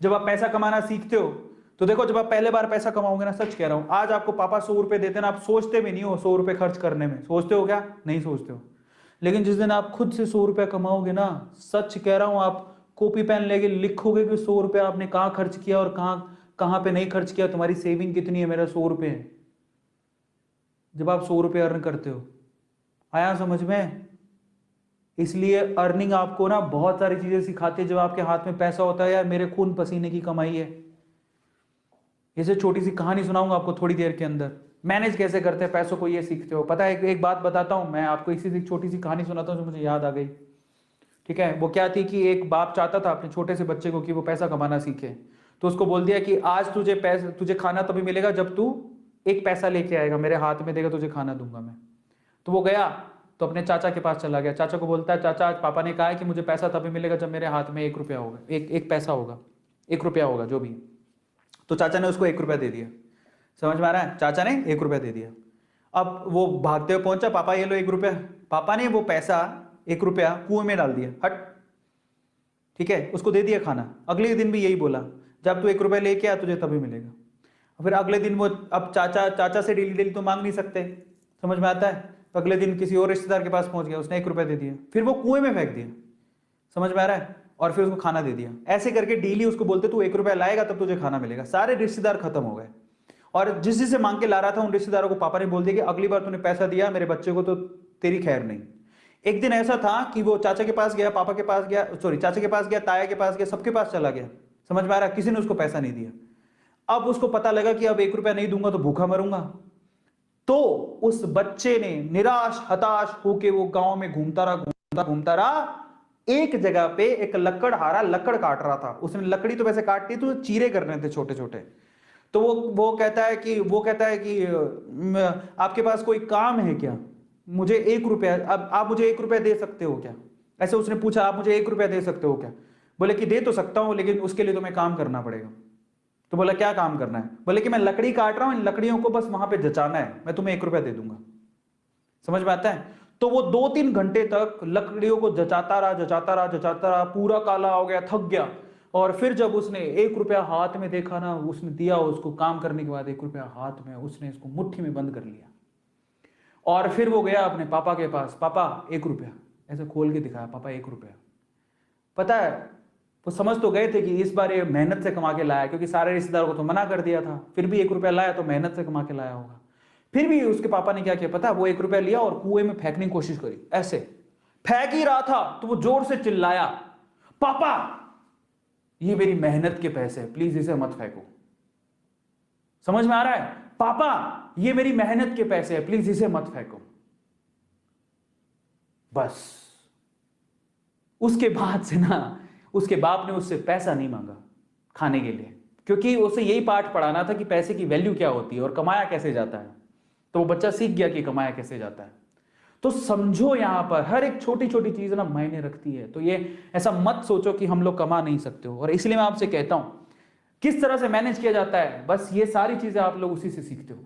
जब आप पैसा कमाना सीखते हो तो देखो, जब आप पहले बार पैसा कमाओगे ना, सच कह रहा हूं, आज आपको पापा 100 रुपए देते ना, आप सोचते भी नहीं हो 100 रुपए खर्च करने में, सोचते हो क्या? नहीं सोचते हो। लेकिन जिस दिन आप खुद से 100 रुपया कमाओगे ना, सच कह रहा हूं, आप कॉपी पेन लेके लिखोगे कि 100 रुपया आपने कहां खर्च किया और कहां कहां पे नहीं खर्च किया, तुम्हारी सेविंग कितनी है, मेरा 100 रुपये है। जब आप 100 रुपये अर्न करते हो, आया समझ में? इसलिए अर्निंग आपको ना बहुत सारी चीजें सिखाती है। जब आपके हाथ में पैसा होता है, यार मेरे खून पसीने की कमाई है। इसे छोटी सी कहानी सुनाऊंगा आपको थोड़ी देर के अंदर, मैनेज कैसे करते हैं पैसों को, ये सीखते हो। पता है, एक बात बताता हूं मैं आपको, इसी से छोटी सी कहानी सुनाता हूं जो मुझे याद आ गई। ठीक है, वो क्या थी कि एक बाप चाहता था अपने छोटे से बच्चे को कि वो पैसा कमाना सीखे। तो उसको बोल दिया कि आज तुझे खाना तभी मिलेगा जब तू एक पैसा लेके आएगा, मेरे हाथ में देगा, तुझे खाना दूंगा मैं। तो वो गया तो अपने चाचा के पास चला गया। चाचा को बोलता है, चाचा आज पापा ने कहा है कि मुझे पैसा तभी मिलेगा जब मेरे हाथ में 1 रुपया होगा, एक पैसा होगा, 1 रुपया होगा जो भी। तो चाचा ने उसको 1 रुपया दे दिया। समझ में आ रहा है? चाचा ने 1 रुपया दे दिया। अब वो भागते हुए पहुंचा, पापा ये लो 1 रुपया। पापा ने वो पैसा 1 रुपया कुएं में डाल दिया, हट। ठीक है, उसको दे दिया खाना। अगले दिन भी यही बोला, जब तू 1 रुपया लेके आ तुझे तभी मिलेगा। फिर अगले दिन वो, अब चाचा से डेली डेली तो मांग नहीं सकते, समझ में आता है? तो अगले दिन किसी और रिश्तेदार के पास पहुंच गया, उसने 1 रुपया दे दिया, फिर वो कुएं में फेंक दिया। समझ में आ रहा है? और फिर उसको खाना दे दिया। ऐसे करके डेली उसको बोलते तू 1 रुपया लाएगा तब तुझे खाना मिलेगा। सारे रिश्तेदार खत्म हो गए, और जिस से मांग के ला रहा था उन रिश्तेदारों को पापा ने बोल दिया कि अगली बार तूने पैसा दिया मेरे बच्चे को तो तेरी खैर नहीं। एक दिन ऐसा था कि वो चाचा के पास गया, पापा के पास गया, सॉरी चाचा के पास गया, ताया के पास गया, सबके पास चला गया। समझ में आ रहा है? किसी ने उसको पैसा नहीं दिया। अब उसको पता लगा कि अब 1 रुपया नहीं दूंगा तो भूखा मरूंगा। तो उस बच्चे ने निराश हताश होके वो गांव में घूमता रहा। एक जगह पे एक लकड़हारा लकड़ काट रहा था। उसने लकड़ी तो वैसे काटती तो चीरे करने थे छोटे छोटे। तो वो कहता है कि आपके पास कोई काम है क्या? मुझे 1 रुपया, अब आप मुझे 1 रुपया दे सकते हो क्या? ऐसे उसने पूछा, आप मुझे 1 रुपया दे सकते हो क्या? बोले कि दे तो सकता हूं, लेकिन उसके लिए तुम्हें काम करना पड़ेगा। तो बोला क्या काम करना है? बोले कि मैं लकड़ी काट रहा हूं, इन लकड़ियों को बस वहां पे जचाना है, मैं तुम्हें 1 रुपया दे दूंगा। समझ में आता है? तो वो 2-3 घंटे तक लकड़ियों को जचाता रहा, पूरा काला हो गया, थक गया। और फिर जब उसने 1 रुपया हाथ में देखा ना, उसने दिया उसको, काम करने के बाद 1 रुपया हाथ में, उसने इसको मुट्ठी में बंद कर लिया। और फिर वो गया अपने पापा के पास, पापा 1 रुपया, ऐसे खोल के दिखाया, पापा 1 रुपया। पता है, वो समझ तो गए थे कि इस बार ये मेहनत से कमा के लाया, क्योंकि सारे रिश्तेदारों को तो मना कर दिया था, फिर भी 1 रुपया लाया तो मेहनत से कमा के लाया होगा। फिर भी उसके पापा ने क्या किया पता? वो 1 रुपया लिया और कुएं में फेंकने की कोशिश करी। ऐसे फेंक ही रहा था तो वो जोर से चिल्लाया, पापा ये मेरी मेहनत के पैसे हैं, प्लीज इसे मत फेंको। समझ में आ रहा है? पापा ये मेरी मेहनत के पैसे हैं, प्लीज इसे मत फेंको। बस उसके बाद से ना, उसके बाप ने उससे पैसा नहीं मांगा खाने के लिए, क्योंकि उसे यही पाठ पढ़ाना था कि पैसे की वैल्यू क्या होती है और कमाया कैसे जाता है। तो वो बच्चा सीख गया कि कमाया कैसे जाता है। तो समझो, यहां पर हर एक छोटी छोटी चीज ना मायने रखती है। तो ये ऐसा मत सोचो कि हम लोग कमा नहीं सकते हो। और इसलिए मैं आपसे कहता हूं, किस तरह से मैनेज किया जाता है, बस ये सारी चीजें आप लोग उसी से सीखते हो।